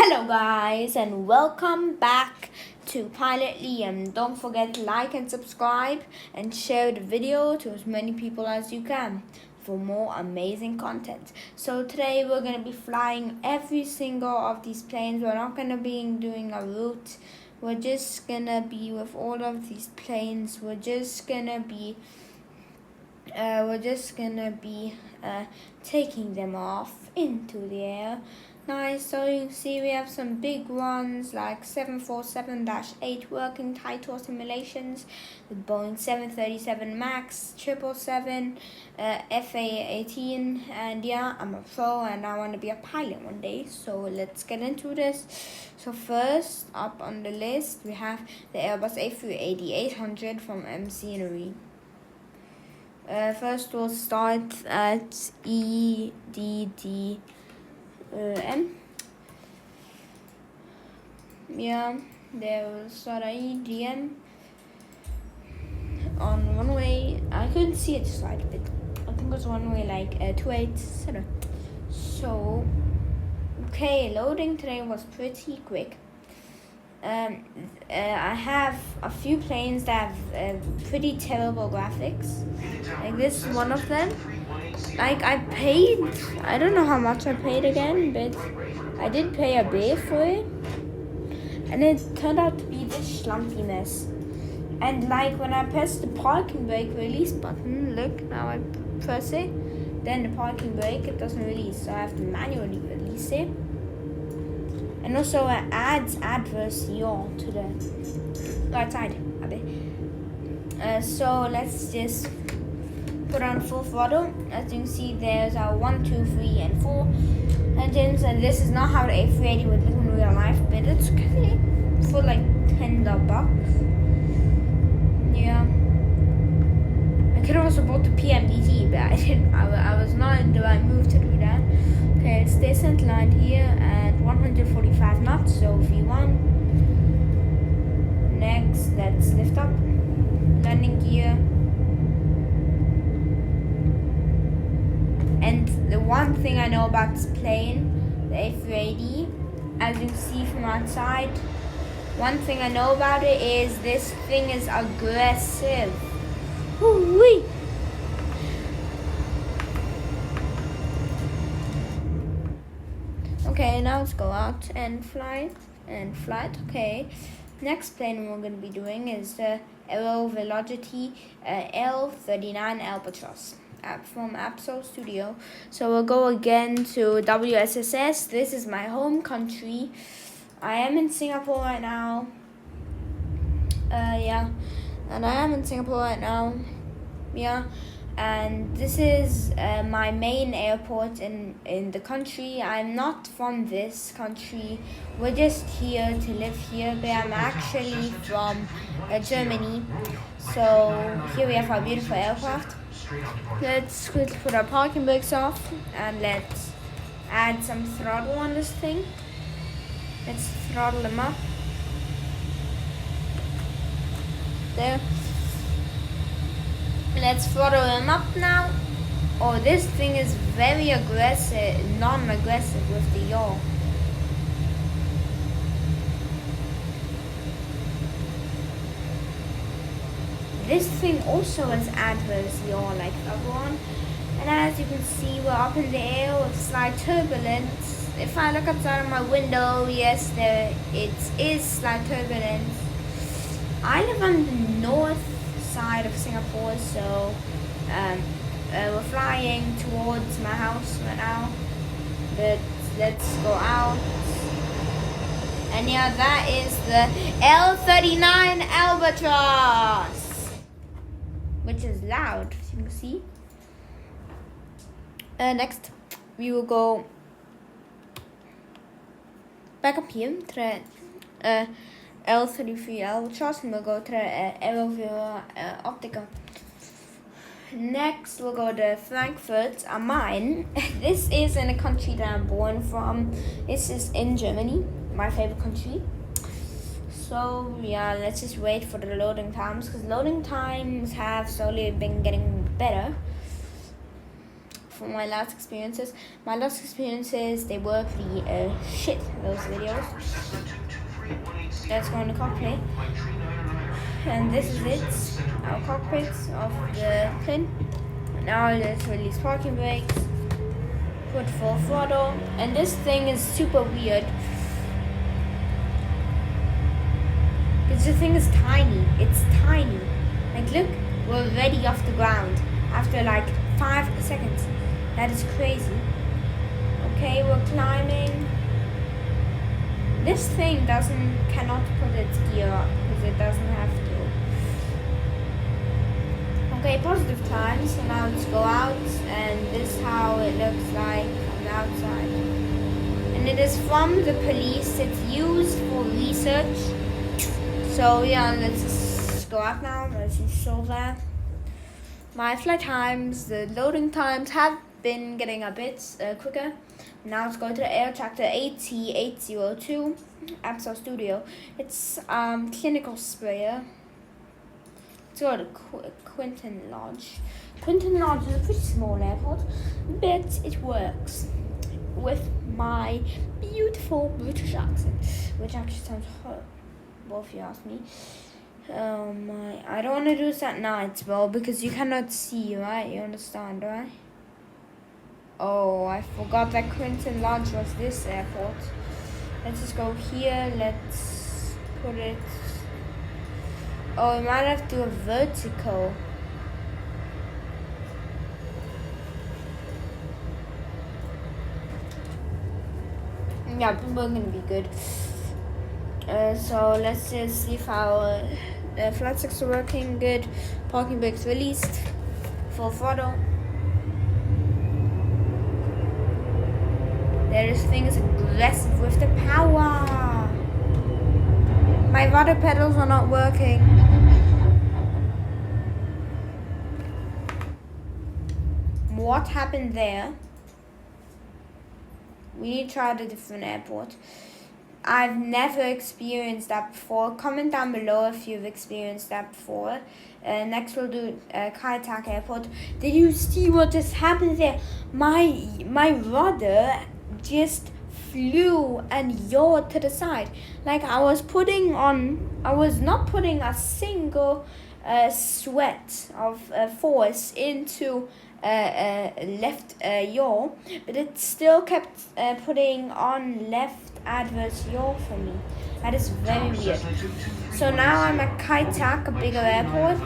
Hello guys and welcome back to Pilot Liam. Don't forget to like and subscribe and share the video to as many people as you can for more amazing content. So today we're going to be flying every single of these planes. We're not going to be doing a route. We're just going to be with all of these planes. We're just going to be taking them off into the air. Nice, so you can see we have some big ones like 747-8 working title simulations, the Boeing 737 MAX, 777, FA-18, and yeah, I'm a pro and I want to be a pilot one day, so let's get into this. So first up on the list, we have the Airbus A380-800 from Scenery. First we'll start at EDD. Yeah, there was start at EDM on runway. I couldn't see it slide a bit. I think it was runway like 287. So, okay, loading today was pretty quick. I have a few planes that have pretty terrible graphics. Like this is one of them. Like I don't know how much I paid again, but I did pay a bit for it. And it turned out to be this slumpy mess. And like when I press the parking brake release button, look, now I press it, then the parking brake, it doesn't release, so I have to manually release it. And also it adds adverse yaw to the right side a bit. So let's just put on full throttle. As you can see, there's our 1, 2, 3, and 4 engines, and this is not how the A380 would look in real life, but it's good for like $10. Yeah. I could have also bought the PMDT, but I didn't. I was not in the right mood to do that. Okay, it's descent line here at 145 knots, so V1. Next, let's lift up. Landing gear. And the one thing I know about this plane, the A380, as you can see from outside, one thing I know about it is this thing is aggressive. Woo-wee! Okay, now let's go out and fly it. Okay, next plane we're going to be doing is the Aero Velocity L39 Albatross from Absol Studio. So we'll go again to WSSS. This is my home country. I am in Singapore right now. Yeah, and I am in Singapore right now. Yeah. And this is my main airport in the country. I'm not from this country. We're just here to live here, but I'm actually from Germany. So here we have our beautiful aircraft. Let's quickly put our parking brakes off and let's add some throttle on this thing. Let's throttle them up. There. Let's throttle them up now. Oh, this thing is very aggressive, non-aggressive with the yaw. This thing also has adverse yaw like the other one. And as you can see, we're up in the air with slight turbulence. If I look outside of my window, yes, it is slight turbulence. I live on the north side of Singapore, so we're flying towards my house right now, but let's go out. And yeah, that is the L39 Albatross, which is loud, as you can see. Next we will go back up here to the L33 Albatross, and we'll go to the Aero Optica. Next, we'll go to Frankfurt am Main. This is in a country that I'm born from. This is in Germany, my favorite country. So yeah, let's just wait for the loading times, because loading times have slowly been getting better. for my last experiences. My last experiences, they were pretty shit, those videos. Let's go in the cockpit. And this is it, our cockpit of the plane. Now let's release parking brakes, put full throttle, and this thing is super weird. Because the thing is tiny, it's tiny. Like look, we're already off the ground after like 5 seconds. That is crazy. Okay, we're climbing. This thing cannot put its gear up because it doesn't have to. Okay, positive climb, so now let's go out, and this is how it looks like from the outside. And it is from the police, it's used for research. So yeah, let's just go out now, as you saw there. My flight times, the loading times have been getting a bit quicker. Now let's go to the air tractor AT802 Absol Studio. It's clinical sprayer. Let's go to Quinton Lodge. Quinton Lodge is a pretty small airport, but it works with my beautiful British accent, which actually sounds horrible if you ask me. I don't want to do this at night, well, because you cannot see, right? You understand, right? Oh, I forgot that Quinton Lodge was this airport. Let's just go here. Let's put it. Oh, we might have to do a vertical. Yeah, we're gonna be good. So let's just see if our flight sticks are working good. Parking brakes released. Full throttle. This thing is aggressive with the power. My rudder pedals are not working. What happened there? We need to try a different airport. I've never experienced that before. Comment down below if you've experienced that before. Next we'll do Kai-Tak Airport. Did you see what just happened there? My rudder just flew and yawed to the side. Like I was not putting a single sweat of force into left yaw, but it still kept putting on left adverse yaw for me. That is very weird. So now I'm at Kai-Tak, a bigger airport.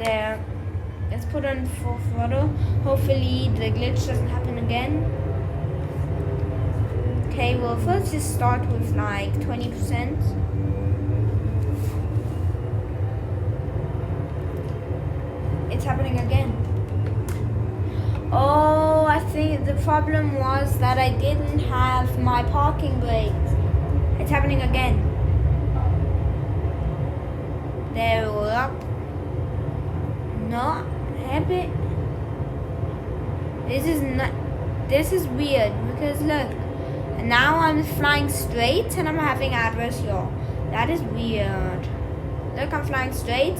There. Let's put on full throttle. Hopefully the glitch doesn't happen again. Okay, well first just start with like 20%. It's happening again. Oh, I think the problem was that I didn't have my parking brakes. It's happening again. There, we're up. Not happy. This is weird because look, now I'm flying straight and I'm having adverse yaw. That is weird. Look, I'm flying straight.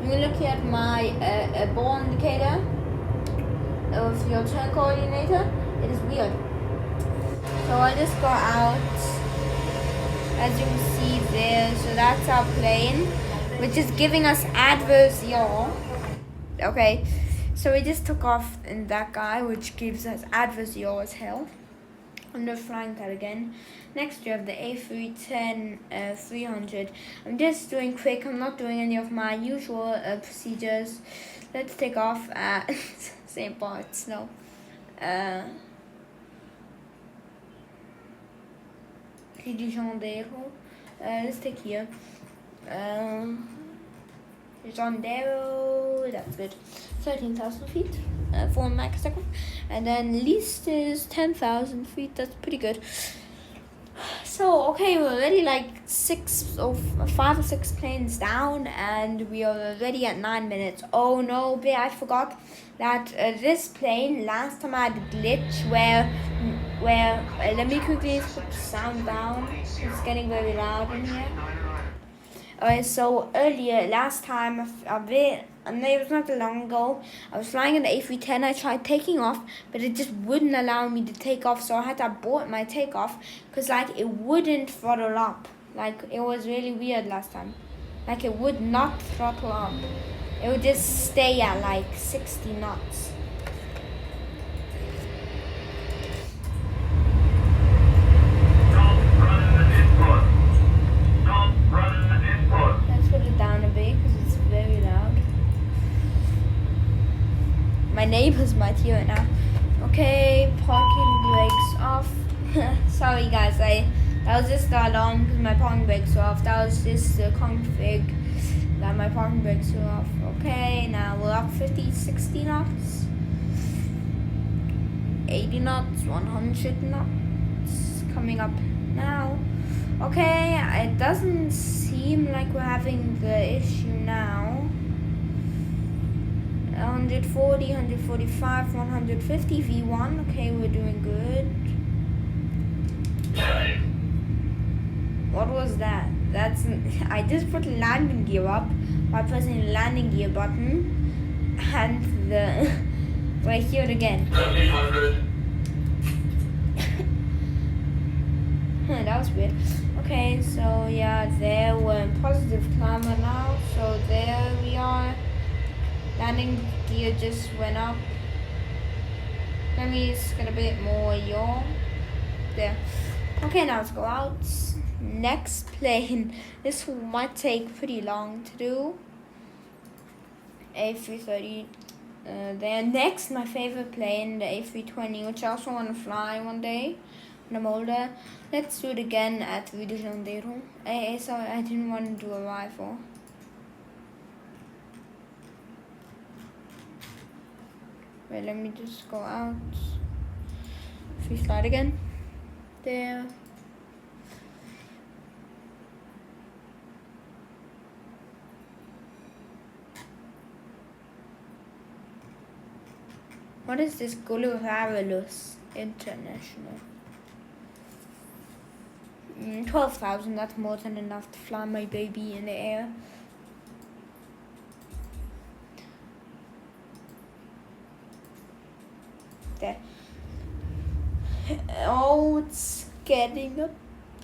You can look here at my ball indicator of your turn coordinator. It is weird. So I just go out, as you can see there. So that's our plane, which is giving us adverse yaw. Okay, so we just took off in that guy, which gives us adverse yaw as hell. I'm not flying that again. Next we have the A310-300. I'm just doing quick. I'm not doing any of my usual procedures. Let's take off at same parts. No. Let's take here. Jondero, that's good. 13,000 feet, 4 max second. And then least is 10,000 feet, that's pretty good. So, okay, we're already like 5 or 6 planes down, and we are already at 9 minutes. Oh no, but I forgot that this plane, last time I had a glitch where let me quickly put the sound down. It's getting very loud in here. Alright, so earlier, last time, and it was not that long ago. I was flying in the A310. I tried taking off, but it just wouldn't allow me to take off. So I had to abort my takeoff because like it wouldn't throttle up. Like it was really weird last time. Like it would not throttle up. It would just stay at like 60 knots. Let's put it down a bit because it's very loud. My neighbors might hear it now. Okay, parking brakes off. Sorry guys, that was just the alarm because my parking brakes were off. That was just the config that my parking brakes were off. Okay, now we're up 50, 60 knots, 80 knots, 100 knots, coming up now. Okay, it doesn't seem like we're having the issue now. 140, 145, 150 V1. Okay, we're doing good. What was that? I just put landing gear up by pressing the landing gear button, and wait, hear it again. 300. That was weird. Okay, so yeah, there we're in positive climber now. So there we are. Landing gear just went up. Let me just get a bit more yaw. There. Okay, now let's go out. Next plane. This might take pretty long to do. A330. Then next, my favorite plane, the A320, which I also want to fly one day when I'm older. Let's do it again at Rio de Janeiro. Sorry, I didn't want to do a rifle. Wait, let me just go out. If we start again. There. What is this Gulliverus International? 12,000, that's more than enough to fly my baby in the air. There. Oh, it's getting a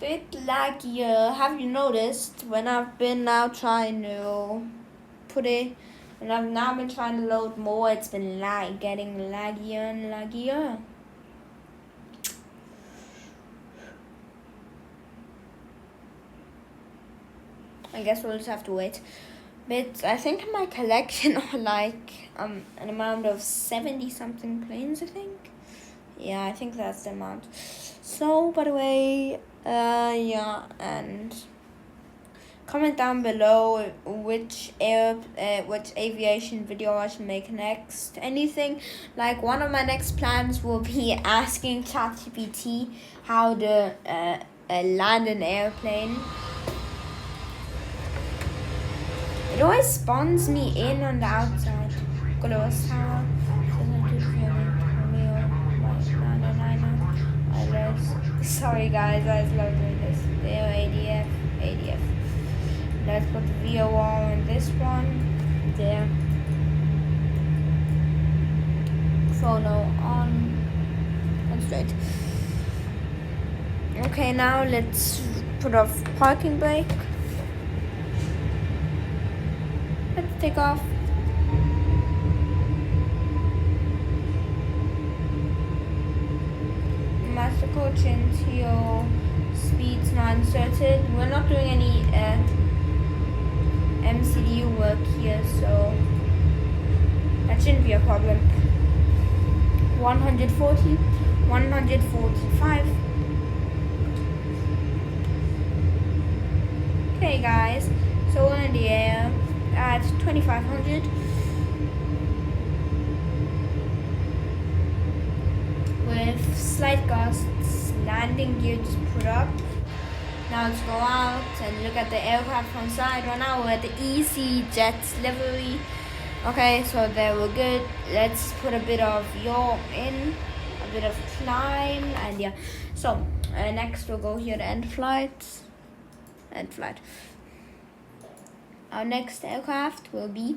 bit laggier. Have you noticed when I've been now trying to put it, when I've now been trying to load more, it's been getting laggier and laggier. I guess we'll just have to wait. But I think in my collection are like an amount of 70 something planes, I think. Yeah, I think that's the amount. So by the way, yeah, and comment down below which aviation video I should make next. Anything, like one of my next plans will be asking ChatGPT how to land an airplane. It always spawns me in on the outside. Sorry guys, I just love doing this. There, ADF. Let's put the VOR in this one. There. Phono on. And straight. Okay, now let's put off parking brake. Let's take off. Master coach until speeds not inserted. We're not doing any MCDU work here, so that shouldn't be a problem. 140, 145. Okay guys, so we're in the air at 2500. With slight gusts, landing gear just put up. Now let's go out and look at the aircraft from side. Right now we're at the EasyJet livery. Okay, so there we're good. Let's put a bit of yaw in, a bit of climb, and yeah. So next we'll go here to end flight. Our next aircraft will be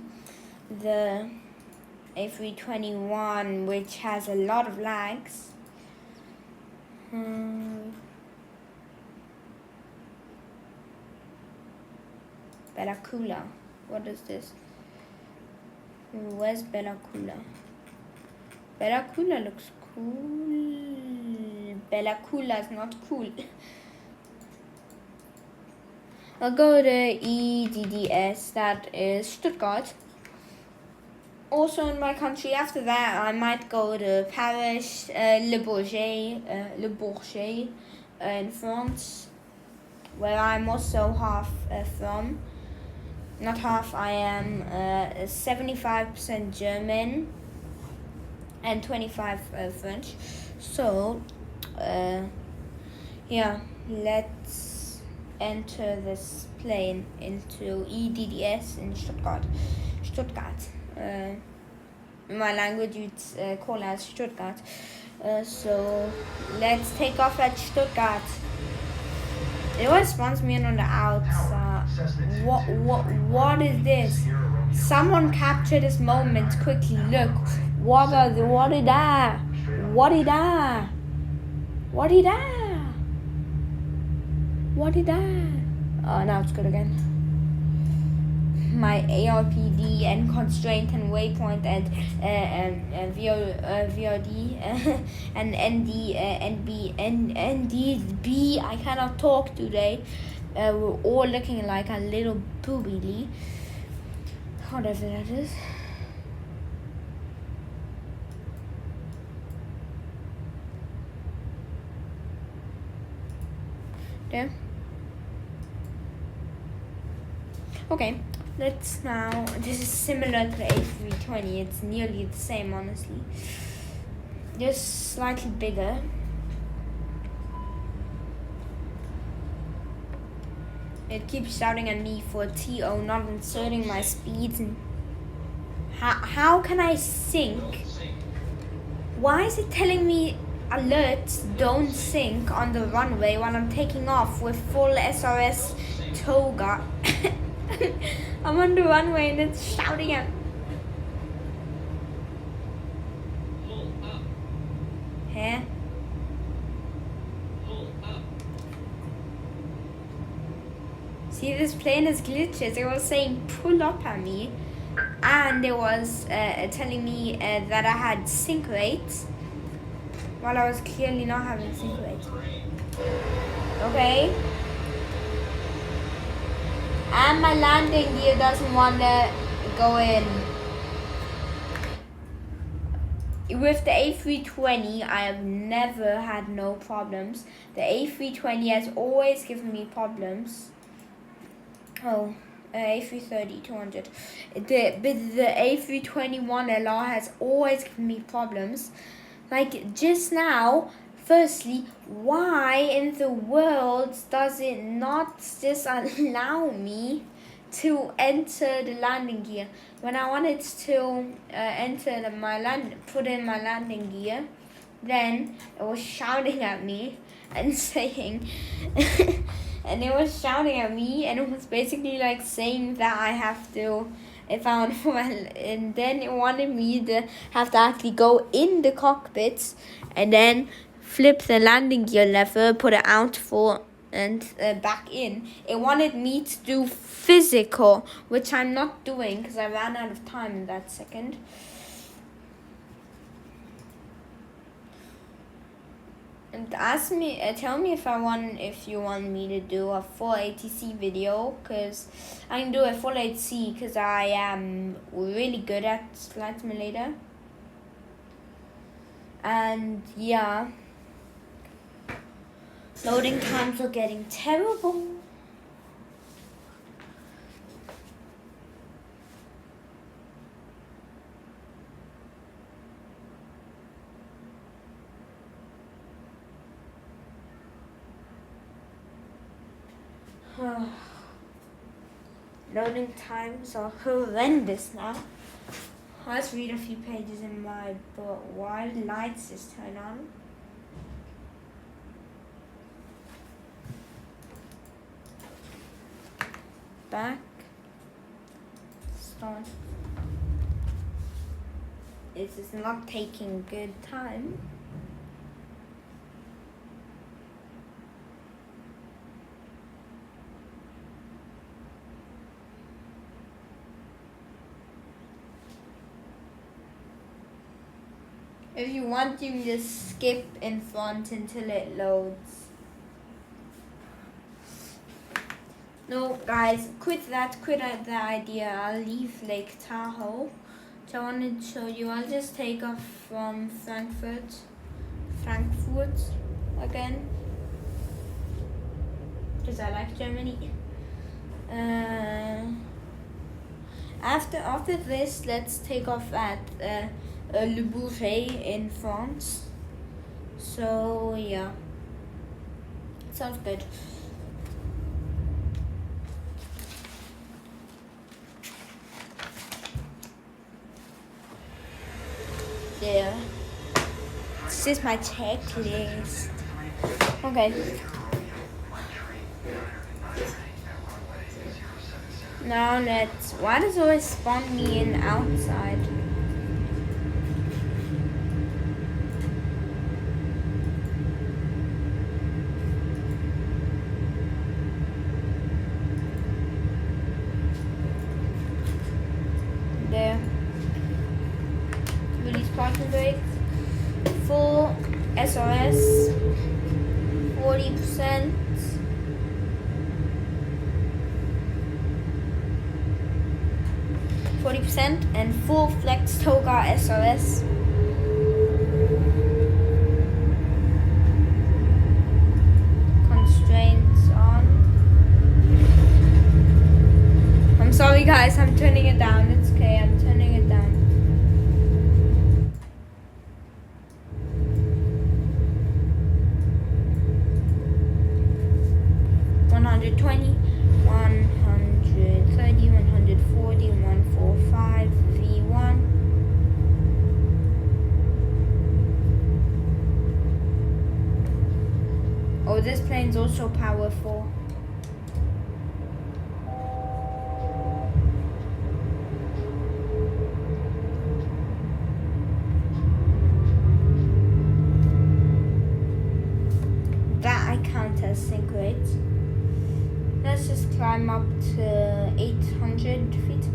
the A321, which has a lot of lags. Bellacula. What is this? Where's Bellacula? Bellacula looks cool. Bellacula is not cool. I'll go to EDDS, that is Stuttgart. Also in my country. After that, I might go to Paris, Le Bourget in France, where I'm also half from. Not half, I am 75% German and 25 French. So, yeah, let's enter this plane into EDDS in Stuttgart. In my language, it's called as Stuttgart. So let's take off at Stuttgart. It always spawns me in on the outside. What is this? Someone capture this moment quickly. Look, what is that? Oh, now it's good again. My ARPD and constraint and waypoint and VOD and NDB. I cannot talk today. We're all looking like a little boobily. Whatever that is. There. Okay. Let's now, this is similar to the A320, it's nearly the same honestly, just slightly bigger. It keeps shouting at me for TO not inserting my speeds. And how can I sync? Why is it telling me alerts don't sync on the runway while I'm taking off with full SRS toga? I'm on the runway and it's shouting at. Huh? See, this plane is glitches. It was saying pull up at me, and it was telling me that I had sync rates, while I was clearly not having sync rates. Okay. And my landing gear doesn't want to go in. With the A320, I have never had no problems. The A320 has always given me problems. Oh, A330, 200. But the A321LR has always given me problems. Like just now, firstly, why in the world does it not just allow me to enter the landing gear? When I wanted to put in my landing gear, then it was shouting at me and saying, and it was shouting at me, and it was basically like saying that I have to, if I want to, and then it wanted me to have to actually go in the cockpits and then flip the landing gear lever, put it out for and back in. It wanted me to do physical, which I'm not doing because I ran out of time in that second. And tell me if you want me to do a full ATC video, because I can do a full ATC because I am really good at Flight Simulator. And yeah, loading times are getting terrible. Loading times are horrendous now. Let's read a few pages in my book while the lights just turn on. Back. Start. This is not taking good time. If you want, you can just skip in front until it loads. No, guys, quit that idea. I'll leave Lake Tahoe. So I wanted to show you. I'll just take off from Frankfurt again, because I like Germany. After this, let's take off at Le Bourget in France. So yeah, sounds good. There. This is my checklist. Okay. Now let's. Why does it always spawn me in outside? There. Release parking brakes. Full SOS. 40%. 40% and full flex toga SOS. Constraints on. I'm sorry guys, I'm turning it down. It's okay, I'm turning it down. $120, $130, $140, $145, V1. Oh, this plane's also powerful. That I count as sync rates. Let's just climb up to 800 feet.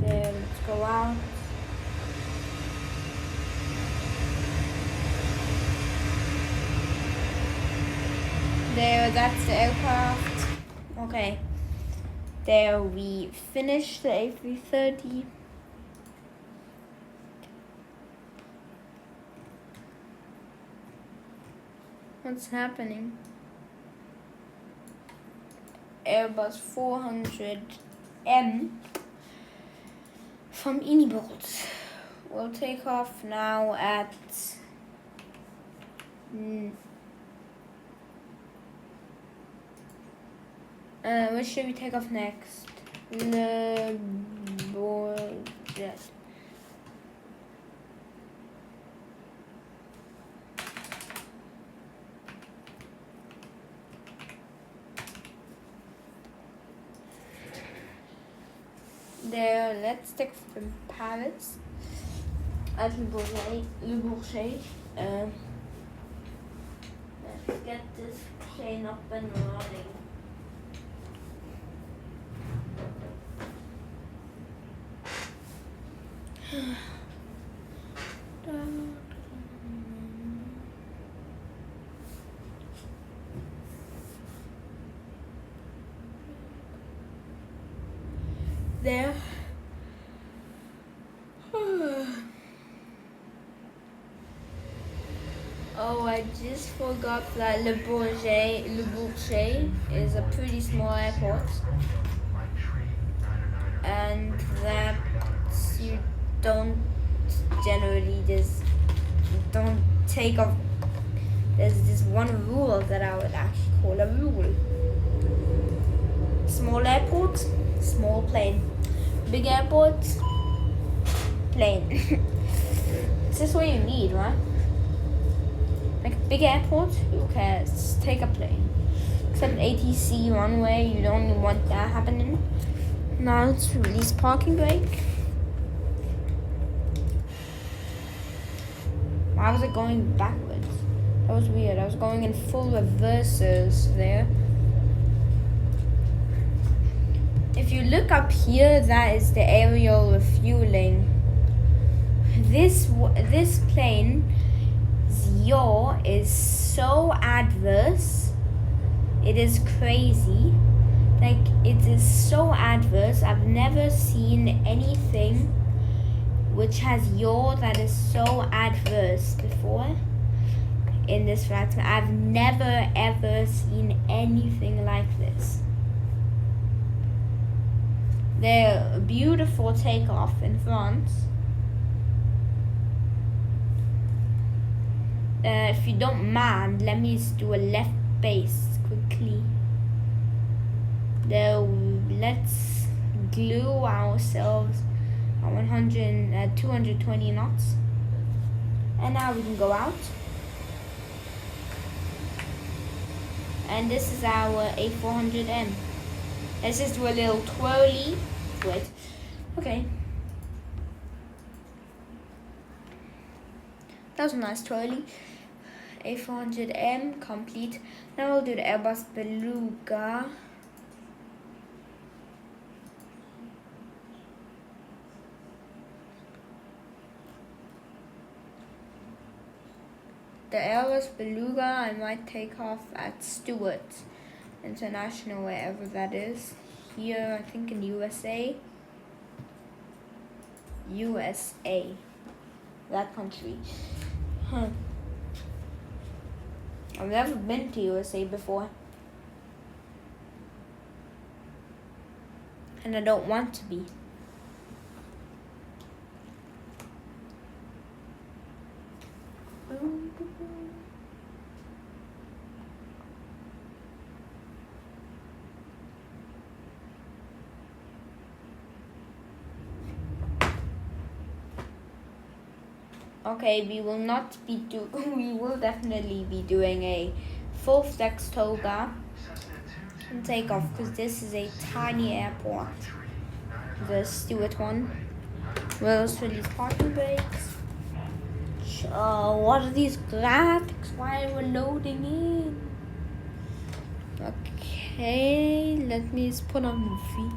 There, let's go out. There, that's the aircraft. Okay. There, we finished the A330. What's happening? Airbus 400M from Innibold. We'll take off now at where should we take off next? Le Bourget. There, let's take from Paris at Le Bourget. Let's get this plane up and running. There. Oh, I just forgot that Le Bourget is a pretty small airport, and that you don't generally just don't take off. There's this one rule that I would actually call a rule. Small airport, small plane. Big airport, plane. Is this what you need, right? Like big airport, who cares? Take a plane. Except ATC runway, you don't want that happening. Now let's release parking brake. Why was it going backwards? That was weird. I was going in full reverses there. If you look up here, that is the aerial refueling. This plane's yaw is so adverse. It is crazy. Like, it is so adverse. I've never seen anything which has yaw that is so adverse before in this flight. I've never ever seen anything like this. The beautiful takeoff in France. If you don't mind, let me just do a left base quickly. Let's glue ourselves at 220 knots. And now we can go out. And this is our A400M. Let's just do a little twirly to it. Okay. That was a nice twirly. A400M complete. Now we'll do the Airbus Beluga. The Airbus Beluga, I might take off at Stewart International, wherever that is. Here, I think in USA. USA. That country. Huh. I've never been to USA before. And I don't want to be. Okay, we will definitely be doing a full flex toga and takeoff because this is a tiny airport. The Stewart one. We'll also release parking brakes. What are these graphics? Why are we loading in? Okay, let me just put on V.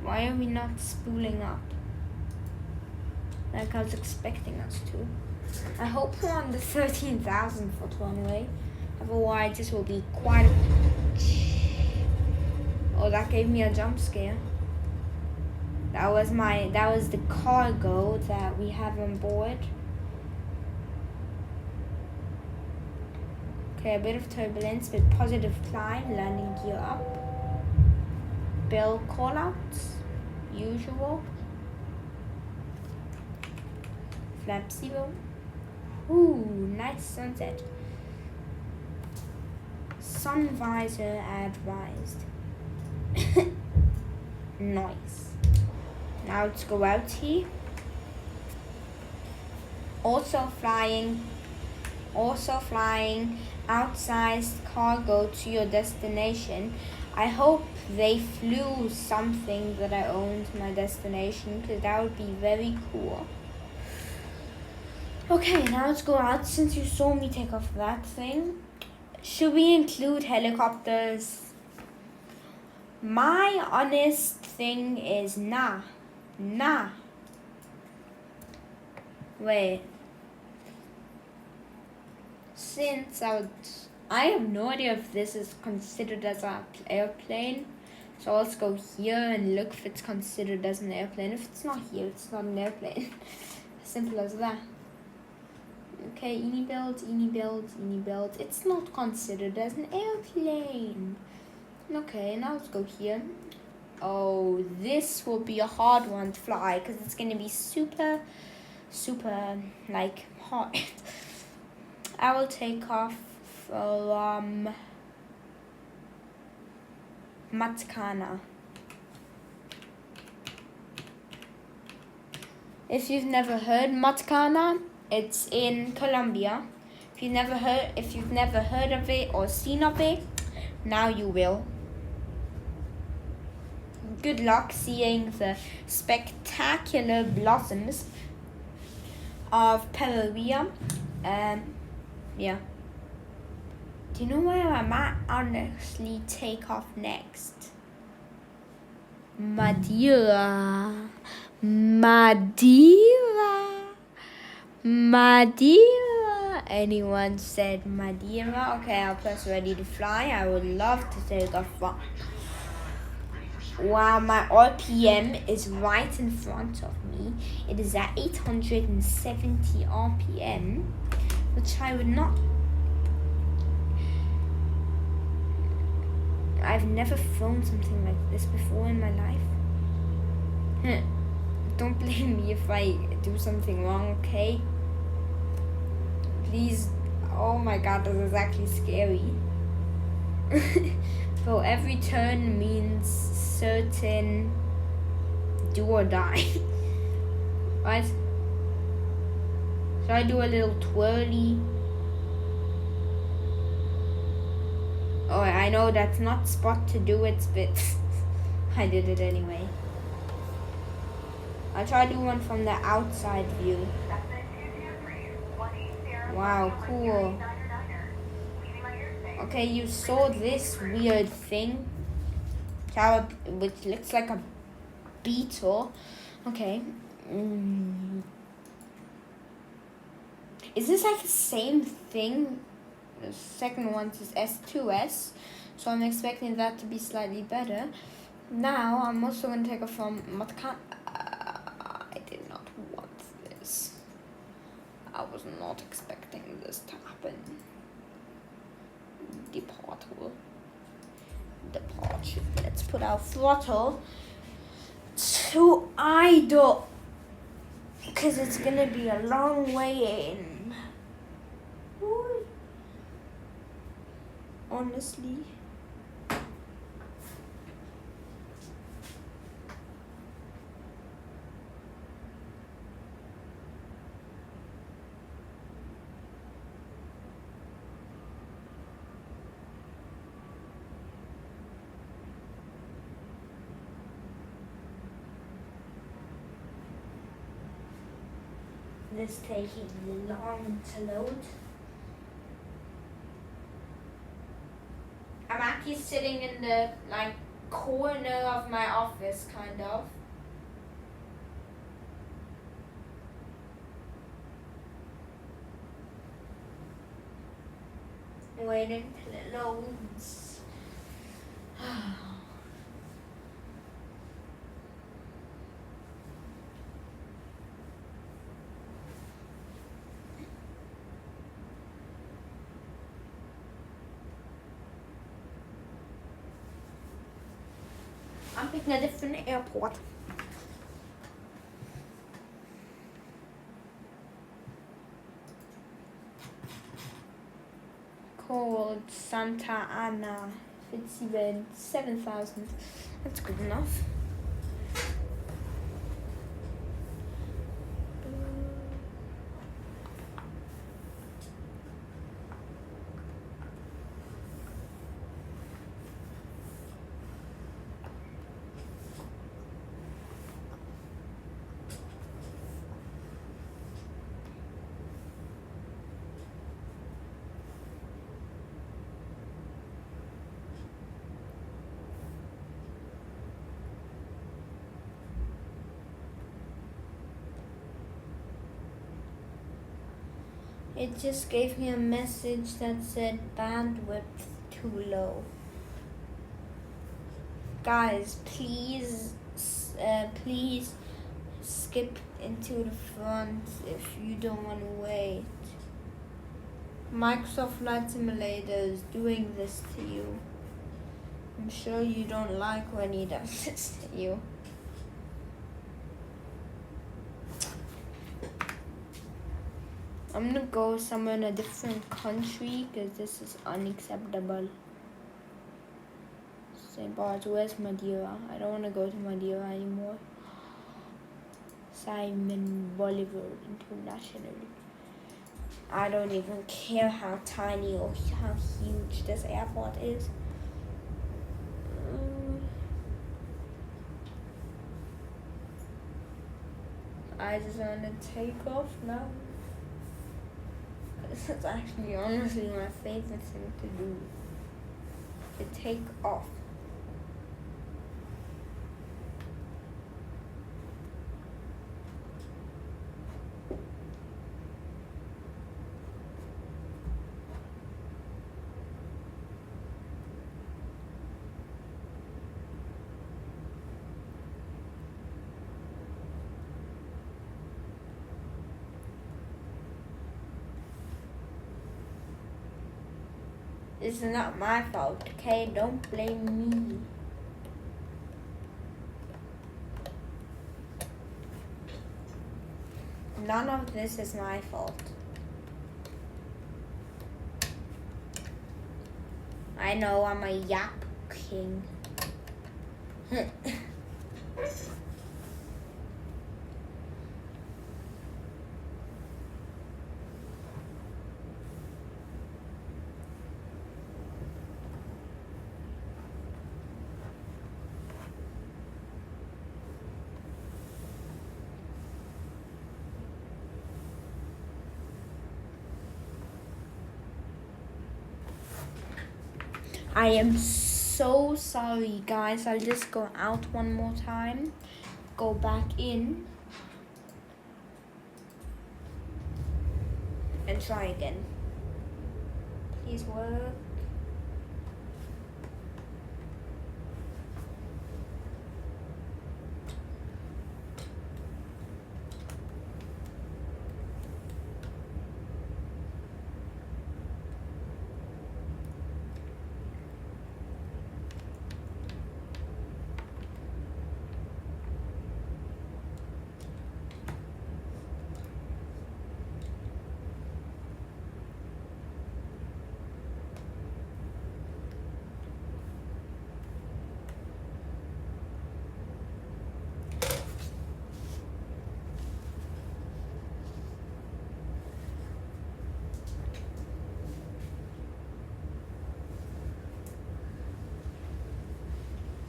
Why are we not spooling up? Like I was expecting us to. I hope we're on the 13,000 foot runway. Otherwise, this will be quite a... Oh, that gave me a jump scare. That was the cargo that we have on board. Okay, a bit of turbulence, but positive climb, landing gear up. Bell callouts, usual. Flap 0. Ooh, nice sunset. Sun visor advised. Nice. Now let's go out here. Also flying outsized cargo to your destination. I hope they flew something that I owned to my destination because that would be very cool. Okay, now let's go out. Since you saw me take off that thing, should we include helicopters? My honest thing is nah. Wait. Since I have no idea if this is considered as an airplane. So let's go here and look if it's considered as an airplane. If it's not here, it's not an airplane. Simple as that. Okay, Eni build. It's not considered as an airplane. Okay, now let's go here. Oh, this will be a hard one to fly because it's going to be super, like, hard. I will take off from Matkana. If you've never heard Matkana, it's in Colombia. If you've never heard of it or seen of it, now you will. Good luck seeing the spectacular blossoms of Perugia. Yeah. Do you know where I might honestly take off next? Madeira. Anyone said Madeira? Okay, I'll press ready to fly. I would love to take off. Wow, my RPM is right in front of me. It is at 870 RPM, which I would not. I've never flown something like this before in my life. Don't blame me if I do something wrong, okay? Please. Oh my god, this is actually scary. So every turn means certain do or die. Right? Should I do a little twirly? Oh, I know that's not spot to do it, but I did it anyway. I'll try to do one from the outside view. Wow, cool. Okay, you saw this weird thing, which looks like a beetle. Okay. Is this like the same thing? The second one is S2S, so I'm expecting that to be slightly better. Now, I'm also going to take it from Matka. I did not want this. I was not expecting this to happen. Departure. Let's put our throttle to idle, because it's going to be a long way in. Ooh. Honestly. This taking long to load. I'm actually sitting in the corner of my office, kind of. Waiting till it loads. I'm picking a different airport. Called Santa Ana. It's even 7,000. That's good enough. It just gave me a message that said bandwidth too low. Guys, please skip into the front if you don't want to wait. Microsoft Flight Simulator is doing this to you. I'm sure you don't like when he does this to you. I'm gonna go somewhere in a different country because this is unacceptable. St. Bart's. Where's Madeira? I don't want to go to Madeira anymore. Simon Bolivar International. I don't even care how tiny or how huge this airport is. I just want to take off now. This is actually honestly my favorite thing to do. To take off. It's not my fault, okay? Don't blame me. None of this is my fault. I know I'm a yap king. I am so sorry, guys. I'll just go out one more time. Go back in. And try again. Please work.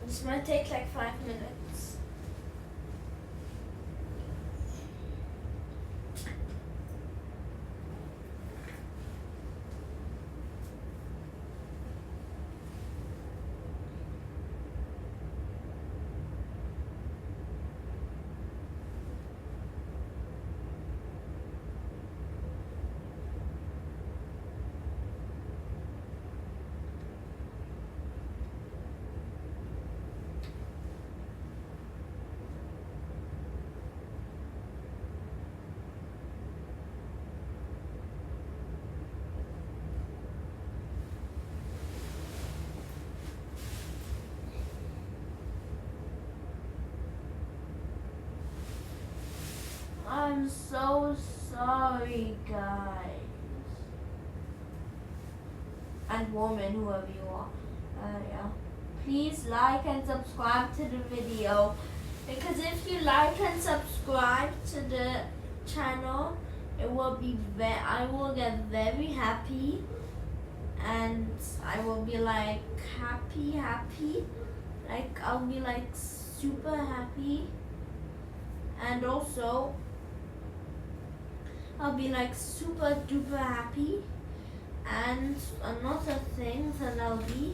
This might take like 5 minutes. I'm so sorry, guys. And woman, whoever you are. Yeah. Please like and subscribe to the video. Because if you like and subscribe to the channel, it will be I will get very happy. And I will be like happy. Like I'll be like super happy. And also I'll be like super duper happy. And another thing that I'll be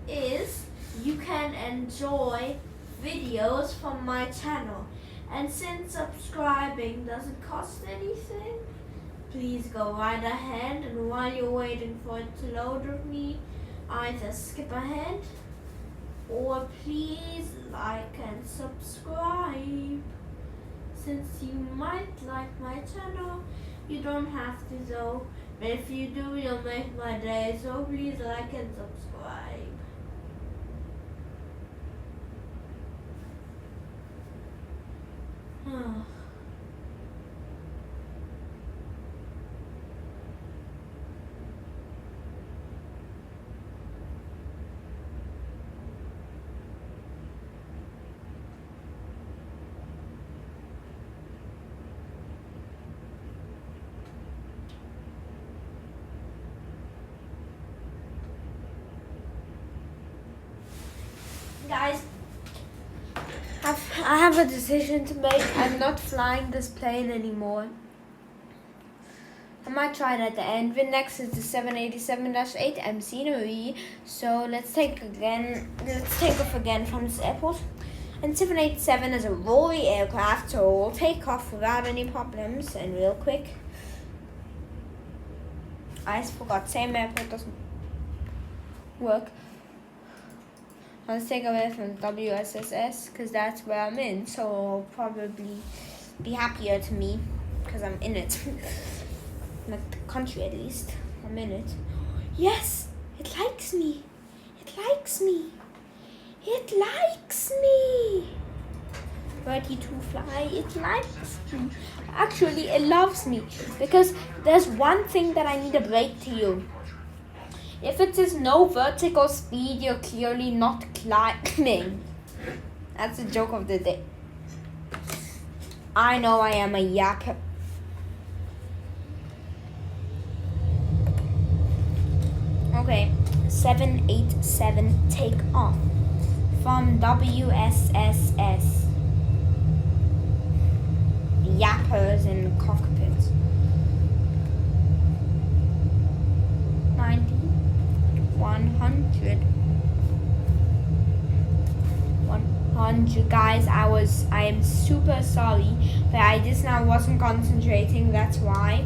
is you can enjoy videos from my channel. And since subscribing doesn't cost anything, please go right ahead, and while you're waiting for it to load with me, either skip ahead or please like and subscribe. Since you might like my channel, you don't have to though, but if you do, you'll make my day, so please like and subscribe. Guys, I have a decision to make. I'm not flying this plane anymore. I might try it at the end. But next is the 787-8 MC. So let's take off again from this airport. And 787 is a rolly aircraft, so we'll take off without any problems and real quick. I forgot, same airport doesn't work. Let's take away from WSSS because that's where I'm in, so it'll probably be happier to me because I'm in it. Like the country at least. I'm in it. Yes! It likes me! It likes me! It likes me! Ready to fly, it likes me. Actually, it loves me because there's one thing that I need to break to you. If it says no vertical speed, you're clearly not climbing. That's the joke of the day. I know I am a yap. Okay, 787 take off from WSSS. Yappers in the cockpit. 90, 100, 100. Guys, I am super sorry, but I just now wasn't concentrating. That's why.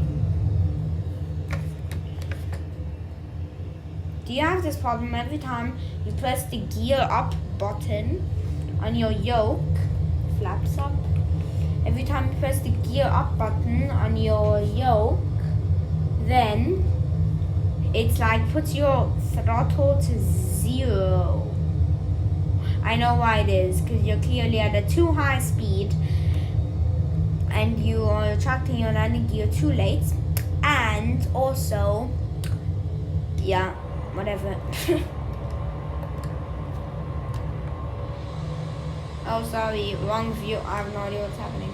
Do you have this problem every time you press the gear up button on your yoke? Flaps up. Every time you press the gear up button on your yoke, then it's like puts your throttle to 0. I know why it is, because you're clearly at a too high speed and you are attracting your landing gear too late, and also, yeah, whatever. Oh, sorry, wrong view. I have no idea what's happening.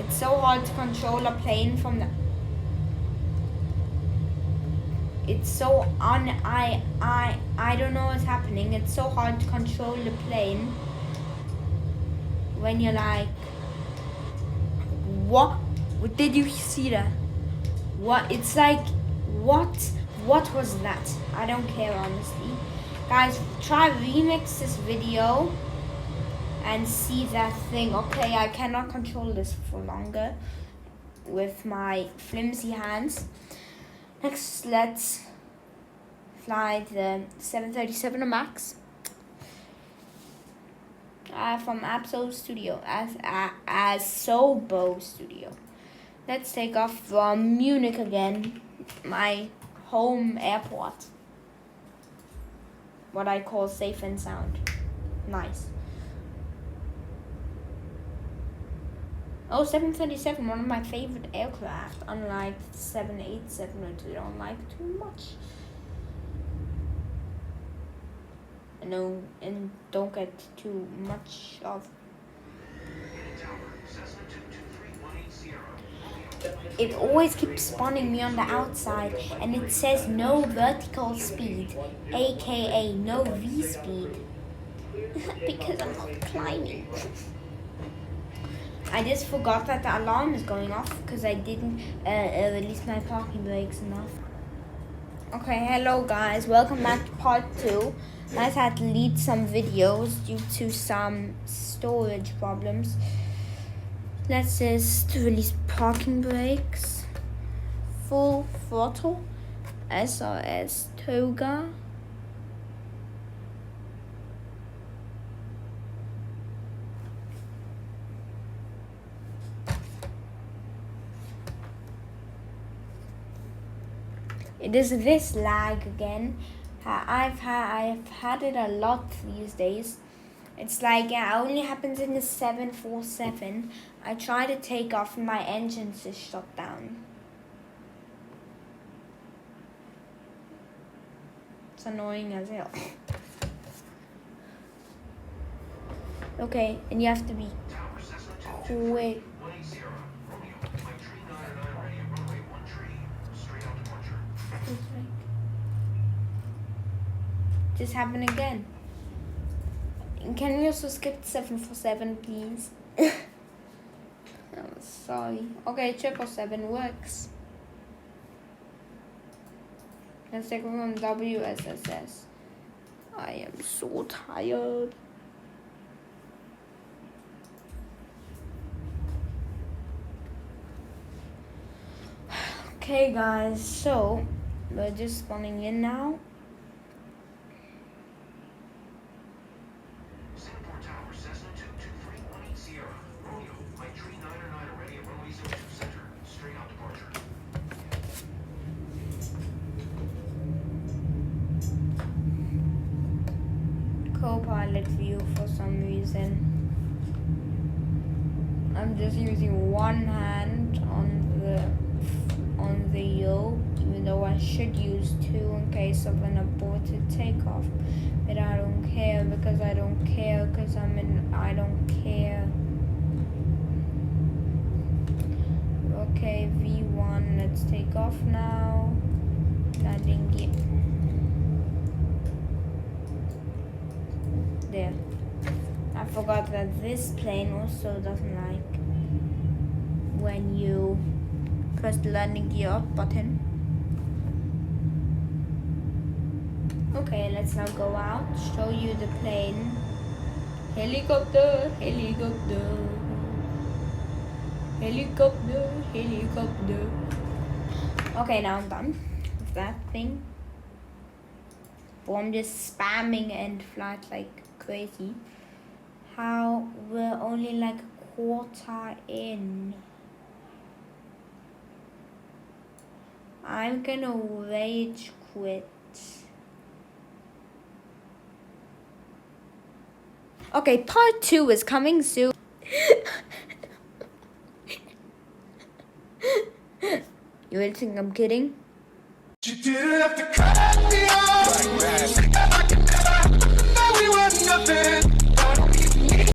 It's so hard to control a plane from the. It's so I don't know what's happening. It's so hard to control the plane when you're like, what? Did you see that? What? It's like, what was that? I don't care, honestly. Guys, try remix this video and see that thing. Okay, I cannot control this for longer with my flimsy hands. Next, let's fly the 737 MAX from Absol Studio as Sobo Studio. Let's take off from Munich again, my home airport. What I call safe and sound. Nice. Oh, 737, one of my favorite aircraft, unlike 787, which I don't like too much. No, and don't get too much of. It always keeps spawning me on the outside, and it says no vertical speed, aka no V speed, because I'm not climbing. I just forgot that the alarm is going off because I didn't release my parking brakes enough. Okay, hello guys, welcome back to part 2. I had to delete some videos due to some storage problems. Let's just release parking brakes. Full throttle. SRS Toga. It is this lag again. I've had it a lot these days. It's like, yeah, it only happens in the 747. I try to take off and my engines just shut down. It's annoying as hell. Okay, and you have to be quick. this happen again. Can we also skip 747, please? I'm sorry. Okay, 777 works. Let's take on WSSS. I am so tired. Okay, guys, so we're just spawning in now. Co-pilot view for some reason. I'm just using one hand on the yoke, even though I should use two in case of an aborted takeoff. But I don't care because I don't care because I don't care. Okay, V1, let's take off now. Landing gear. There. I forgot that this plane also doesn't like when you press the landing gear up button. Okay, let's now go out, show you the plane. Helicopter, helicopter. Helicopter, helicopter. Okay, now I'm done with that thing. But I'm just spamming end flight like crazy. How we're only like a quarter in. I'm gonna rage quit. Okay, part 2 is coming soon. You really think I'm kidding? You didn't have to cut me off. Like that. We were nothing.